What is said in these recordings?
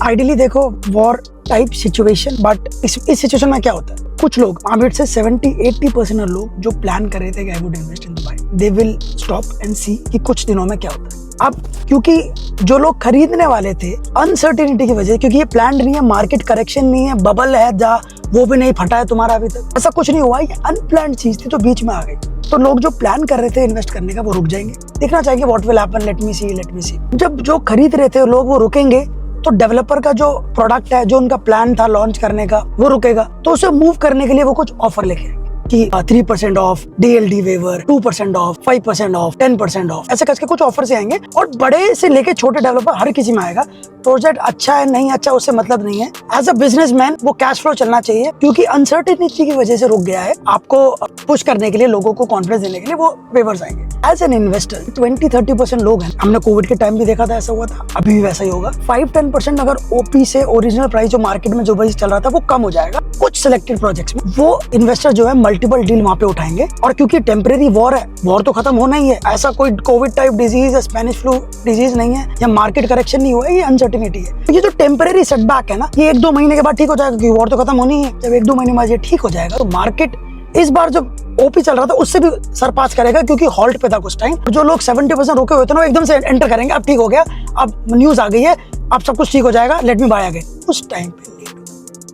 Ideally देखो war type situation, but इस situation में क्या होता है, कुछ लोग आमिर से 70-80% लोग जो प्लान कर रहे थे कि I would invest in Dubai, they will stop and see कि कुछ दिनों में क्या होता है। अब क्योंकि जो लोग खरीदने वाले थे अनसर्टेनिटी की वजह, क्योंकि ये प्लान नहीं है, मार्केट करेक्शन नहीं है, बबल है जा वो भी नहीं फटा है तुम्हारा अभी तक, ऐसा कुछ नहीं हुआ, ये अनप्लान्ड चीज थी तो बीच में आ गई। तो लोग जो प्लान कर रहे थे इन्वेस्ट करने का वो रुक जाएंगे, देखना चाहेंगे what will happen, let me see. जब जो खरीद रहे थे लोग वो रुकेंगे तो डेवलपर का जो प्रोडक्ट है, जो उनका प्लान था लॉन्च करने का, वो रुकेगा। तो उसे मूव करने के लिए वो कुछ ऑफर लेके आएंगे कि 3% off, DLD waiver, 2% off, 5% off, 10% off, ऐसे करके कुछ ऑफर से आएंगे। और बड़े से लेके छोटे डेवलपर हर किसी में आएगा। प्रोजेक्ट अच्छा है नहीं अच्छा उससे मतलब नहीं है, एज अ बिजनेसमैन वो कैश फ्लो चलना चाहिए, क्योंकि अनसर्टेनिटी की वजह से रुक गया है। आपको पुश करने के लिए, लोगों को कॉन्फिडेंस देने के लिए वो वेवर्स आएंगे। एज एन इन्वेस्टर 20-30% लोग हैं, हमने कोविड के टाइम भी देखा था ऐसा हुआ था, अभी भी वैसा ही होगा। 5-10% अगर ओपी से ओरिजिनल प्राइस जो मार्केट में जो प्राइस चल रहा था वो कम हो जाएगा कुछ सिलेक्टेड प्रोजेक्ट्स में, वो इन्वेस्टर जो है मल्टीपल डील वहां पे उठाएंगे। और क्योंकि टेम्परेरी वॉर है, वॉर तो खत्म होना ही है, ऐसा कोई कोविड टाइप डिजीज या स्पेनिश फ्लू डिजीज नहीं है या मार्केट करेक्शन नहीं हुआ है, ये अनसर्टेनिटी है। तो ये जो टेम्परेरी सेटबैक है ना, ये 1-2 महीने के बाद ठीक हो जाएगा, क्योंकि वॉर तो खत्म होनी है। जब 1-2 महीने बाद ये ठीक हो जाएगा तो मार्केट इस बार जब ओपी चल रहा था उससे भी सरपास करेगा, क्योंकि हॉल्ट पे था कुछ टाइम। जो लोग 70% रुके हुए थे ना, वो एकदम से एंटर करेंगे, अब ठीक हो गया, अब न्यूज आ गई है, अब सब कुछ ठीक हो जाएगा, लेट मी बाय अगेन। उस टाइम पे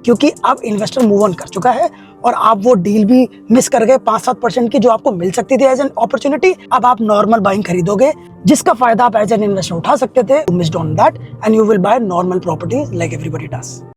क्योंकि अब इन्वेस्टर मूव ऑन कर चुका है और आप वो डील भी मिस कर गए 5-7% की जो आपको मिल सकती थी एज एन अपॉर्चुनिटी। अब आप नॉर्मल बाइंग खरीदोगे जिसका फायदा आप एज एन इन्वेस्टर उठा सकते थे, missed on that and you will by normal properties like everybody does.